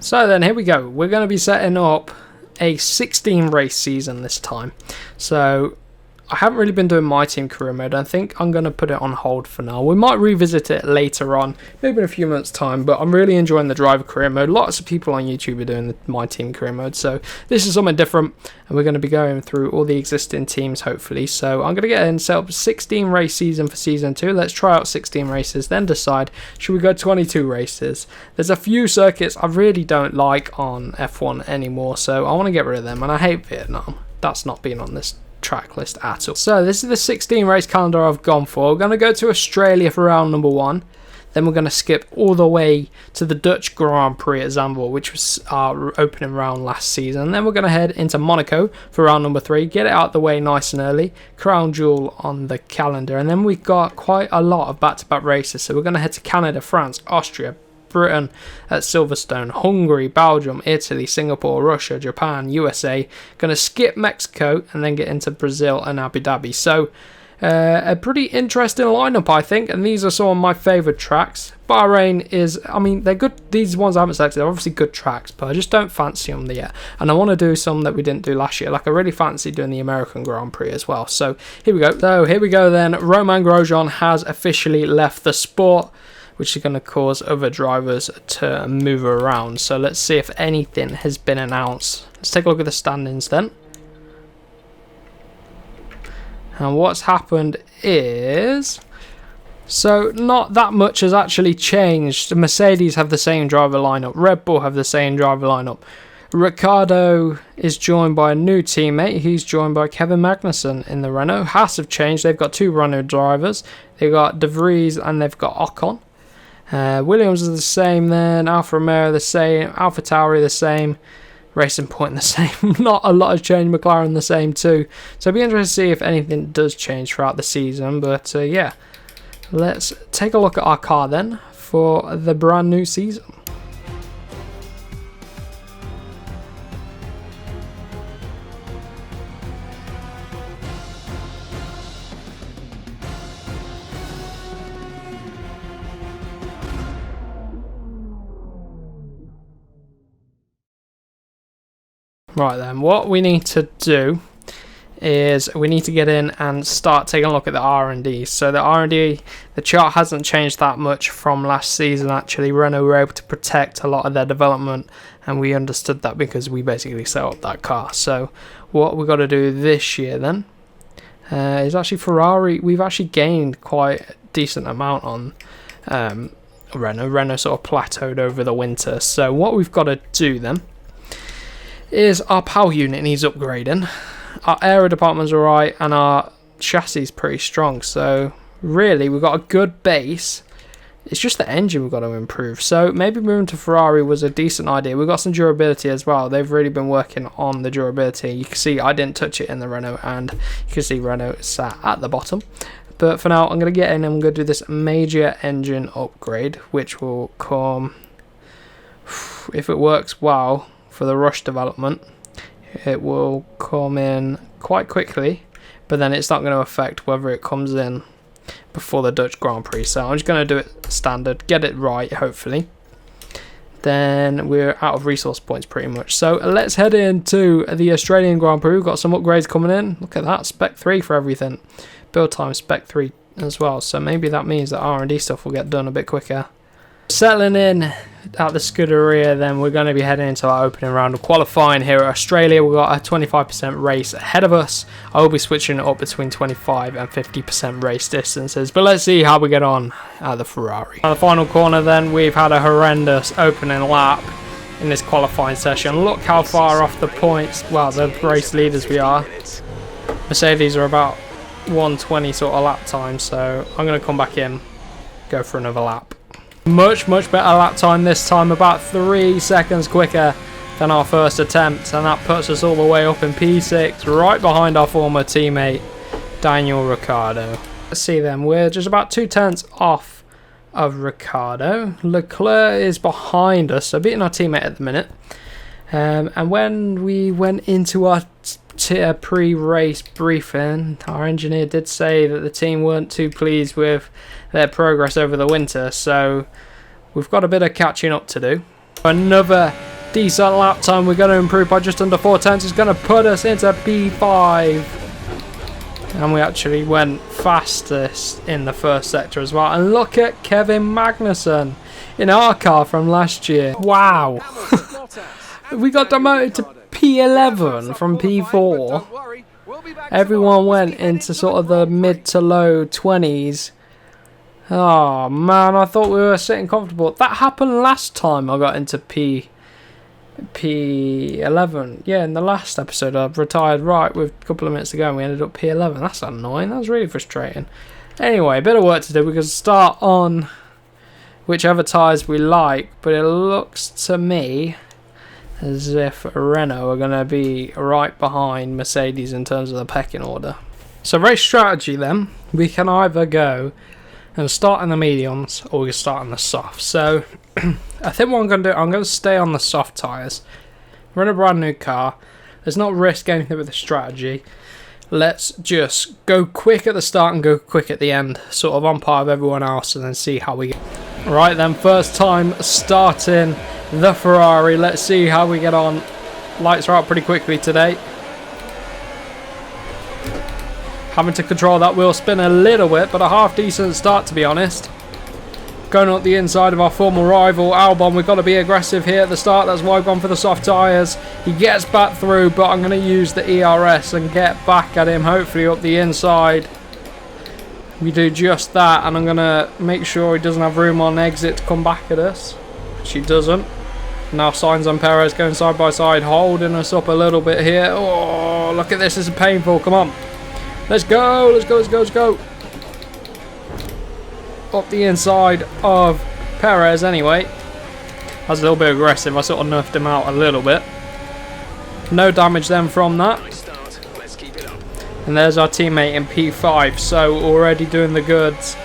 So then here we go. We're going to be setting up a 16 race season this time. So I haven't really been doing my team career mode. I think I'm going to put it on hold for now. We might revisit it later on, maybe in a few months time, but I'm really enjoying the driver career mode. Lots of people on YouTube are doing my team career mode, so this is something different, and we're going to be going through all the existing teams hopefully. So I'm going to get in, set up a 16 race season for season 2. Let's try out 16 races, then decide should we go 22 races. There's a few circuits I really don't like on F1 anymore, so I want to get rid of them, and I hate Vietnam. That's not being on this track list at all. So this is the 16 race calendar I've gone for. We're going to go to Australia for round number 1. Then we're going to skip all the way to the Dutch Grand Prix at Zandvoort, which was our opening round last season. Then we're going to head into Monaco for round number 3, get it out the way nice and early, crown jewel on the calendar. And then we've got quite a lot of back-to-back races. So we're going to head to Canada, France, Austria, Britain at Silverstone, Hungary, Belgium, Italy, Singapore, Russia, Japan, USA. Going to skip Mexico and then get into Brazil and Abu Dhabi. So a pretty interesting lineup, I think, and these are some of my favourite tracks. Bahrain is, I mean, they're good. These ones I haven't selected, they're obviously good tracks, but I just don't fancy them yet. And I want to do some that we didn't do last year. Like, I really fancy doing the American Grand Prix as well. So here we go. So here we go then. Romain Grosjean has officially left the sport, which is going to cause other drivers to move around. So let's see if anything has been announced. Let's take a look at the standings then. And what's happened is, so not that much has actually changed. Mercedes have the same driver lineup. Red Bull have the same driver lineup. Ricciardo is joined by a new teammate. He's joined by Kevin Magnussen in the Renault. Haas have changed. They've got 2 Renault drivers. They've got De Vries and they've got Ocon. Williams is the same then, Alfa Romeo the same, Alpha Tauri the same, Racing Point the same. Not a lot has changed, McLaren the same too. So it'll be interesting to see if anything does change throughout the season. But yeah, let's take a look at our car then for the brand new season. Right then, what we need to do is we need to get in and start taking a look at the R&D. So the R&D, the chart hasn't changed that much from last season actually. Renault were able to protect a lot of their development, and we understood that because we basically set up that car. So what we've got to do this year then is actually Ferrari. We've actually gained quite a decent amount on Renault. Renault sort of plateaued over the winter. So what we've got to do then is our power unit needs upgrading. Our aero department's alright and our chassis is pretty strong, so really we've got a good base. It's just the engine we've got to improve, so maybe moving to Ferrari was a decent idea. We've got some durability as well. They've really been working on the durability. You can see I didn't touch it in the Renault, and you can see Renault sat at the bottom. But for now I'm going to get in and I'm going to do this major engine upgrade, which will come, if it works well for the rush development, it will come in quite quickly, but then it's not going to affect whether it comes in before the Dutch Grand Prix. So I'm just going to do it standard, get it right hopefully. Then we're out of resource points pretty much. So let's head into the Australian Grand Prix. We've got some upgrades coming in. Look at that, spec 3 for everything. Build time spec 3 as well, so maybe that means that R&D stuff will get done a bit quicker. Settling in at the Scuderia, then we're going to be heading into our opening round of qualifying here at Australia. We've got a 25% race ahead of us. I will be switching it up between 25 and 50% race distances, but let's see how we get on at the Ferrari. On the final corner then, we've had a horrendous opening lap in this qualifying session. Look how far off the points, well, the race leaders we are. Mercedes are about 120 sort of lap time, so I'm going to come back in, go for another lap. Much better lap time this time, about 3 seconds quicker than our first attempt, and that puts us all the way up in P6, right behind our former teammate Daniel Ricciardo. Let's see then, we're just about 2 tenths off of Ricciardo. Leclerc is behind us, so beating our teammate at the minute. And when we went into our pre-race briefing, our engineer did say that the team weren't too pleased with their progress over the winter, so we've got a bit of catching up to do. Another decent lap time. We're going to improve by just under 4 tenths. It's going to put us into P5. And we actually went fastest in the first sector as well. And look at Kevin Magnussen in our car from last year. Wow. We got demoted to P11 from P4. Everyone went into sort of the mid to low 20s. Oh man, I thought we were sitting comfortable. That happened last time I got into P11. Yeah, in the last episode I retired right with a couple of minutes to go and we ended up P11. That's annoying. That was really frustrating. Anyway, a bit of work to do. We can start on whichever tyres we like, but it looks to me as if Renault are going to be right behind Mercedes in terms of the pecking order. So race strategy then, we can either go and start in the mediums or we can start in the soft. So I think what I'm going to do, I'm going to stay on the soft tyres. We're in a brand new car. Let's not risk anything with the strategy. Let's just go quick at the start and go quick at the end, sort of on par with everyone else, and then see how we get. Right then, first time starting the Ferrari. Let's see how we get on. Lights are out pretty quickly today. Having to control that wheel spin a little bit, but a half decent start to be honest. Going up the inside of our former rival Albon. We've got to be aggressive here at the start. That's why I've gone for the soft tyres. He gets back through, but I'm going to use the ERS and get back at him, hopefully up the inside. We do just that, and I'm going to make sure he doesn't have room on exit to come back at us, which he doesn't. Now Sainz and Perez going side by side, holding us up a little bit here. Oh, look at this. This is painful. Come on. Let's go. Let's go. Let's go. Let's go. Up the inside of Perez anyway. That's a little bit aggressive. I sort of nerfed him out a little bit. No damage then from that. And there's our teammate in P5. So already doing the goods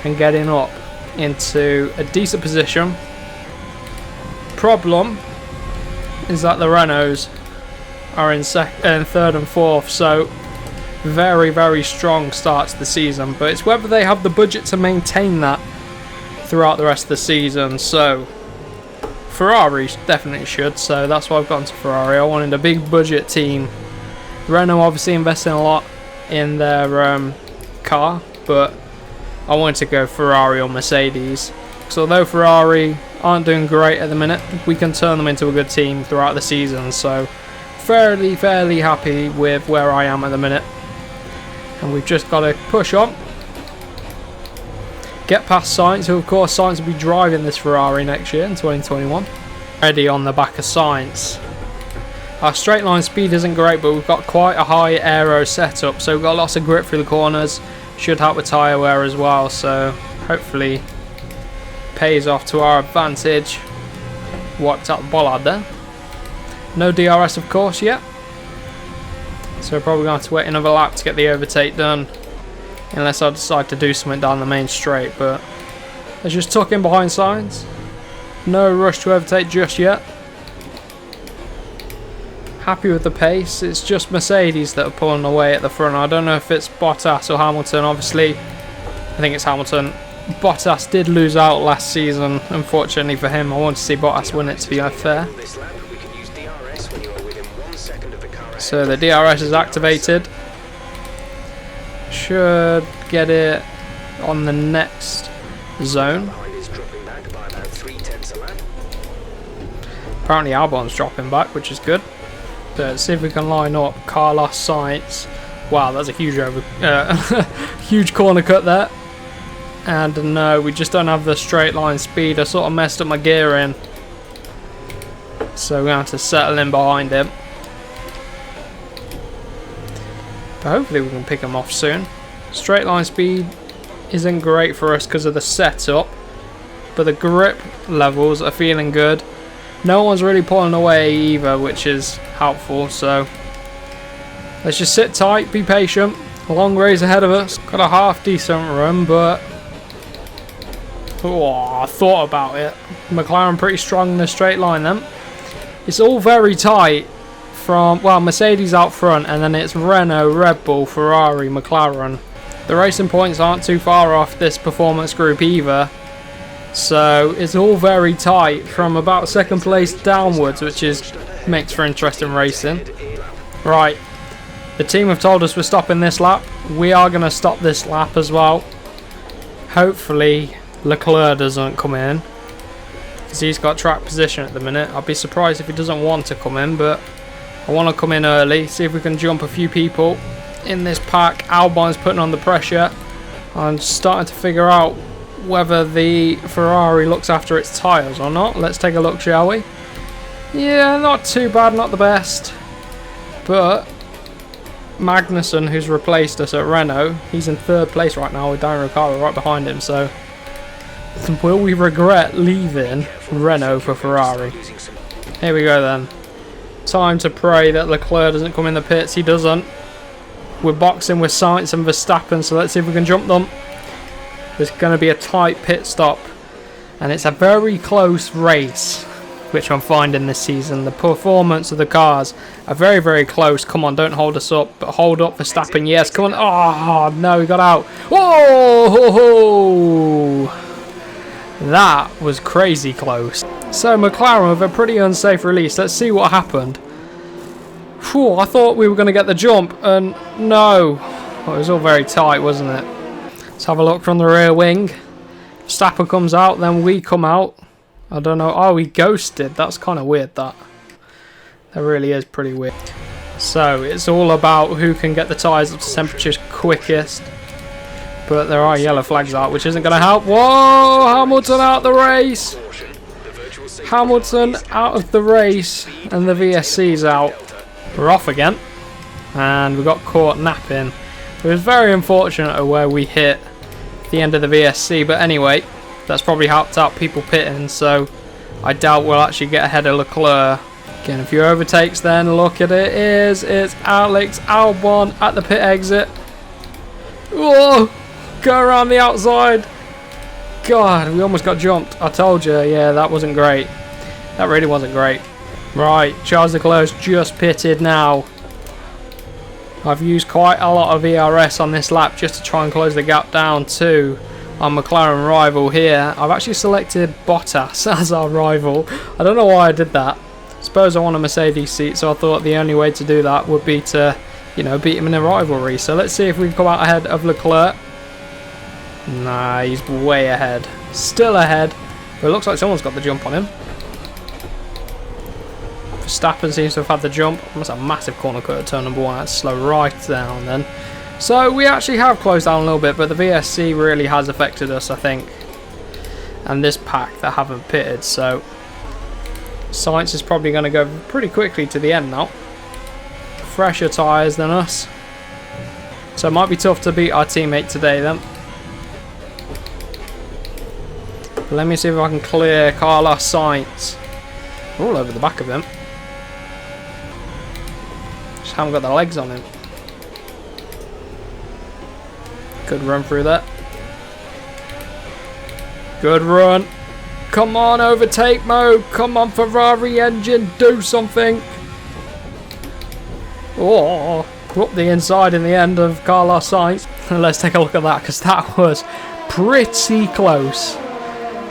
and getting up into a decent position. Problem is that the Renaults are in third and fourth. So very, very strong start to the season, but it's whether they have the budget to maintain that throughout the rest of the season. So Ferrari definitely should, so that's why I've gone to Ferrari. I wanted a big budget team. Renault obviously investing a lot in their car, but I wanted to go Ferrari or Mercedes. So although Ferrari aren't doing great at the minute, we can turn them into a good team throughout the season. So fairly happy with where I am at the minute. And we've just got to push on. Get past Sainz, who of course Sainz will be driving this Ferrari next year in 2021. Ready on the back of Sainz. Our straight line speed isn't great, but we've got quite a high aero setup, so we've got lots of grip through the corners. Should help with tyre wear as well, so hopefully pays off to our advantage. Wiped out the bollard there. No DRS of course yet. So we're probably going to have to wait another lap to get the overtake done. Unless I decide to do something down the main straight. But let's just tuck in behind Sainz. No rush to overtake just yet. Happy with the pace. It's just Mercedes that are pulling away at the front. I don't know if it's Bottas or Hamilton. Obviously, I think it's Hamilton. Bottas did lose out last season. Unfortunately for him, I want to see Bottas win it to be fair. So the DRS is activated. Should get it on the next zone. Apparently Albon's dropping back, which is good. So let's see if we can line up Carlos Sainz. Wow, that's a huge huge corner cut there. And no, we just don't have the straight line speed. I sort of messed up my gearing. So we're going to have to settle in behind him. But hopefully we can pick him off soon. Straight line speed isn't great for us because of the setup, but the grip levels are feeling good. No one's really pulling away either, which is helpful. So let's just sit tight, be patient. A long race ahead of us. Got a half decent run, but I thought about it. McLaren pretty strong in the straight line then. It's all very tight. From, well, Mercedes out front, and then it's Renault, Red Bull, Ferrari, McLaren. The racing points aren't too far off this performance group either. So it's all very tight from about second place downwards, which makes for interesting racing. Right, the team have told us we're stopping this lap. We are going to stop this lap as well. Hopefully Leclerc doesn't come in, because he's got track position at the minute. I'll be surprised if he doesn't want to come in, but I want to come in early, see if we can jump a few people in this pack. Albon's putting on the pressure. I'm starting to figure out whether the Ferrari looks after its tyres or not. Let's take a look, shall we? Yeah, not too bad, not the best. But Magnussen, who's replaced us at Renault, he's in third place right now with Daniel Ricciardo right behind him. So will we regret leaving Renault for Ferrari? Here we go then. Time to pray that Leclerc doesn't come in the pits. He doesn't. We're boxing with Sainz and Verstappen, so let's see if we can jump them. There's going to be a tight pit stop, and it's a very close race, which I'm finding this season. The performance of the cars are very, very close. Come on, don't hold us up, but hold up Verstappen. Yes, come on. Oh, no, he got out. Whoa! That was crazy close. So McLaren with a pretty unsafe release. Let's see what happened. Whew, I thought we were going to get the jump, and no. Well, it was all very tight, wasn't it? Let's have a look from the rear wing. Verstappen comes out, then we come out. I don't know. Oh, he ghosted. That's kind of weird, that. That really is pretty weird. So, it's all about who can get the tyres up to temperatures quickest. But there are yellow flags out, which isn't going to help. Whoa! Hamilton out of the race! Hamilton out of the race, and the VSC's out. We're off again. And we got caught napping. It was very unfortunate where we hit the end of the VSC, but anyway, that's probably helped out people pitting, so I doubt we'll actually get ahead of Leclerc. Again, a few overtakes then, look at it, it's Alex Albon at the pit exit. Whoa, go around the outside. God, we almost got jumped. I told you, yeah, that wasn't great. That really wasn't great. Right, Charles Leclerc's just pitted now. I've used quite a lot of ERS on this lap just to try and close the gap down to our McLaren rival here. I've actually selected Bottas as our rival. I don't know why I did that. I suppose I want a Mercedes seat, so I thought the only way to do that would be to, you know, beat him in a rivalry. So let's see if we can come out ahead of Leclerc. Nah, he's way ahead. Still ahead. But it looks like someone's got the jump on him. Verstappen seems to have had the jump. That's a massive corner cut at turn number 1. That's slow right down then. So we actually have closed down a little bit, but the VSC really has affected us, I think. And this pack that haven't pitted, so Sainz is probably going to go pretty quickly to the end now. Fresher tyres than us. So it might be tough to beat our teammate today then. But let me see if I can clear Carlos Sainz. We're all over the back of him. Just haven't got the legs on him. Good run through that. Good run. Come on, overtake mode. Come on, Ferrari engine, do something. Oh, up the inside in the end of Carlos Sainz. Let's take a look at that, because that was pretty close.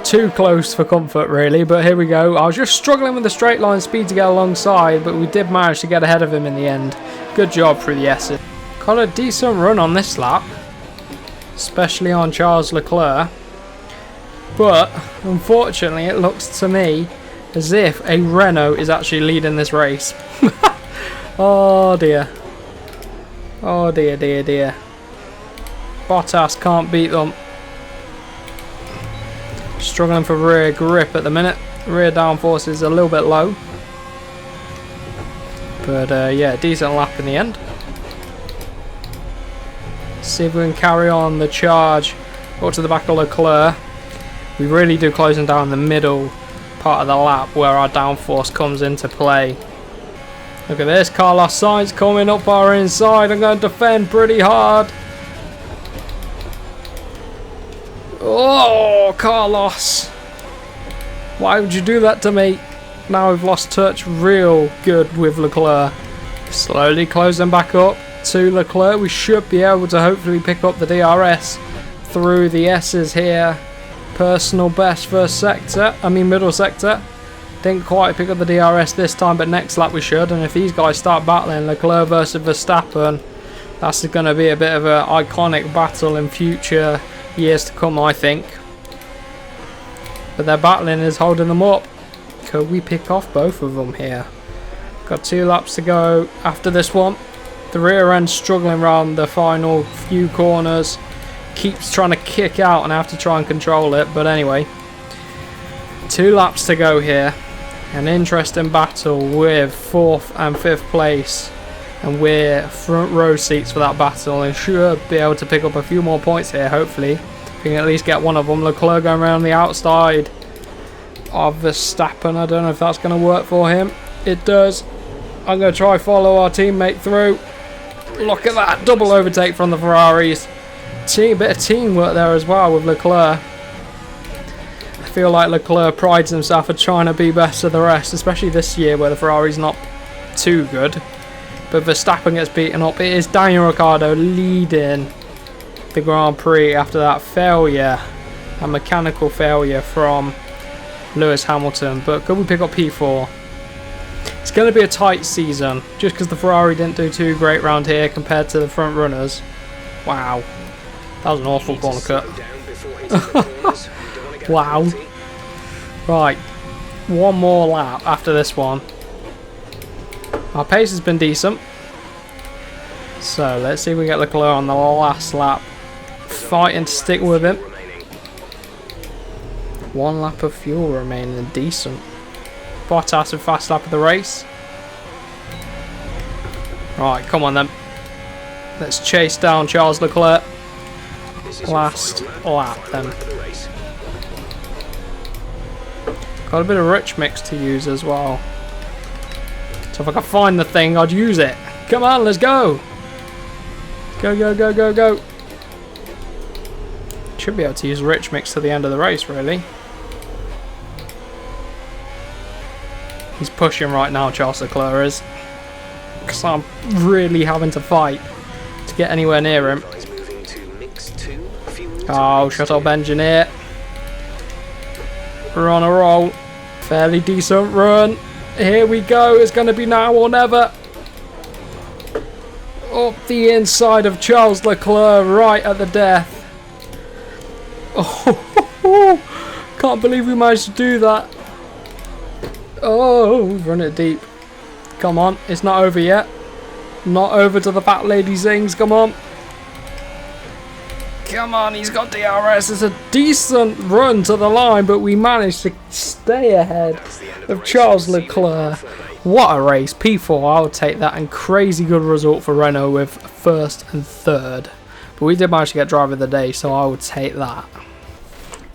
Too close for comfort, really, but here we go. I was just struggling with the straight line speed to get alongside, but we did manage to get ahead of him in the end. Good job through the S's. Got a decent run on this lap, especially on Charles Leclerc, but unfortunately it looks to me as if a Renault is actually leading this race. Oh dear. Oh dear, dear, dear. Bottas can't beat them. Struggling for rear grip at the minute. Rear downforce is a little bit low. But yeah, decent lap in the end. See if we can carry on the charge up to the back of Leclerc. We really do close him down the middle part of the lap where our downforce comes into play. Look at this, Carlos Sainz coming up our inside. I'm going to defend pretty hard. Oh, Carlos. Why would you do that to me? Now we've lost touch real good with Leclerc. Slowly closing back up to Leclerc. We should be able to hopefully pick up the DRS through the S's here. Personal best first sector, middle sector. Didn't quite pick up the DRS this time, but next lap we should. And if these guys start battling, Leclerc versus Verstappen, that's going to be a bit of an iconic battle in future years to come, I think. But their battling is holding them up. Could we pick off both of them here? Got 2 laps to go after this one. The rear end struggling around the final few corners. Keeps trying to kick out and I have to try and control it. But anyway, 2 laps to go here. An interesting battle with 4th and 5th place. And we're front row seats for that battle. And should be able to pick up a few more points here, hopefully. We can at least get one of them. Leclerc going around the outside of Verstappen. I don't know if that's going to work for him. It does. I'm going to try follow our teammate through. Look at that. Double overtake from the Ferraris. Bit of teamwork there as well with Leclerc. I feel like Leclerc prides himself on trying to be best of the rest, especially this year where the Ferrari's not too good. But Verstappen gets beaten up. It is Daniel Ricciardo leading the Grand Prix after that failure, a mechanical failure from Lewis Hamilton. But could we pick up P4? It's going to be a tight season just because the Ferrari didn't do too great round here compared to the front runners. Wow, that was an awful corner cut. Wow. Right, one more lap after this one. Our pace has been decent, so let's see if we get Leclerc on the last lap, fighting to stick with him. 1 lap of fuel remaining, decent. Bottas with fast lap of the race. Right, come on then. Let's chase down Charles Leclerc. Last lap then. Got a bit of rich mix to use as well. So if I could find the thing, I'd use it. Come on, let's go. Go, go, go, go, go. Should be able to use rich mix to the end of the race, really. He's pushing right now, Charles Leclerc is. Because I'm really having to fight to get anywhere near him. Oh, shut up, engineer. We're on a roll. Fairly decent run. Here we go. It's going to be now or never. Up the inside of Charles Leclerc, right at the death. Oh, can't believe we managed to do that. Oh, run it deep. Come on, it's not over yet. Not over to the fat lady sings. Come on. Come on, he's got DRS. It's a decent run to the line, but we managed to stay ahead of Charles Leclerc. What a race. P4, I would take that, and crazy good result for Renault with 1st and 3rd. But we did manage to get driver of the day, so I would take that.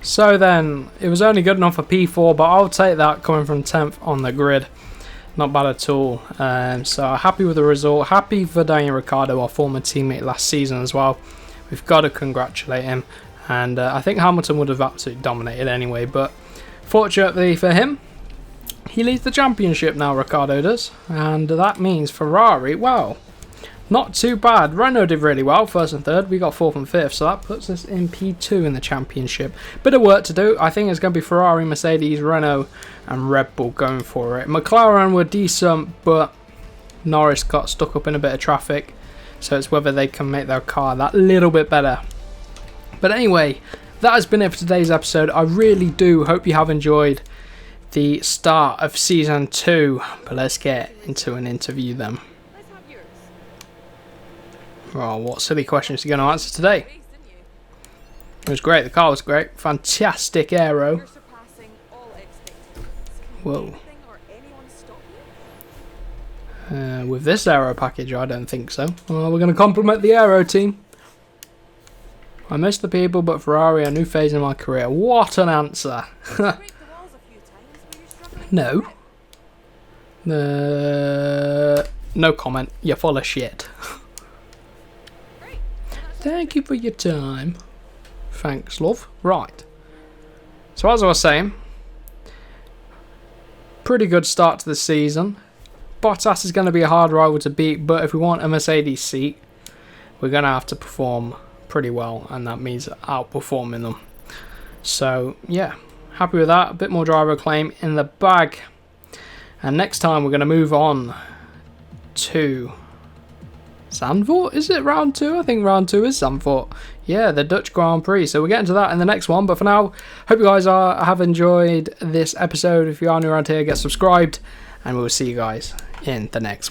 So then, it was only good enough for P4, but I'll take that coming from 10th on the grid. Not bad at all. So happy with the result. Happy for Daniel Ricciardo, our former teammate last season as well. We've got to congratulate him. And I think Hamilton would have absolutely dominated anyway. But fortunately for him, he leads the championship now, Ricciardo does. And that means Ferrari, well, not too bad. Renault did really well, 1st and 3rd. We got 4th and 5th, so that puts us in P2 in the championship. Bit of work to do. I think it's going to be Ferrari, Mercedes, Renault and Red Bull going for it. McLaren were decent, but Norris got stuck up in a bit of traffic. So it's whether they can make their car that little bit better. But anyway, that has been it for today's episode. I really do hope you have enjoyed the start of Season 2. But let's get into an interview then. Well, what silly questions are you going to answer today? It was great. The car was great. Fantastic aero. Whoa. With this aero package, I don't think so. Well, we're going to compliment the aero team. I miss the people, but Ferrari, a new phase in my career. What an answer. No. No comment. You're full of shit. Thank you for your time. Thanks, love. Right. So as I was saying, pretty good start to the season. Bottas is going to be a hard rival to beat, but if we want a Mercedes seat, we're going to have to perform pretty well, and that means outperforming them. So yeah, happy with that. A bit more driver acclaim in the bag. And next time we're going to move on to Zandvoort. Is it round 2? I think round 2 is Zandvoort. Yeah, the Dutch Grand Prix. So we'll get into that in the next one. But for now, hope you guys have enjoyed this episode. If you are new around here, get subscribed. And we'll see you guys in the next one.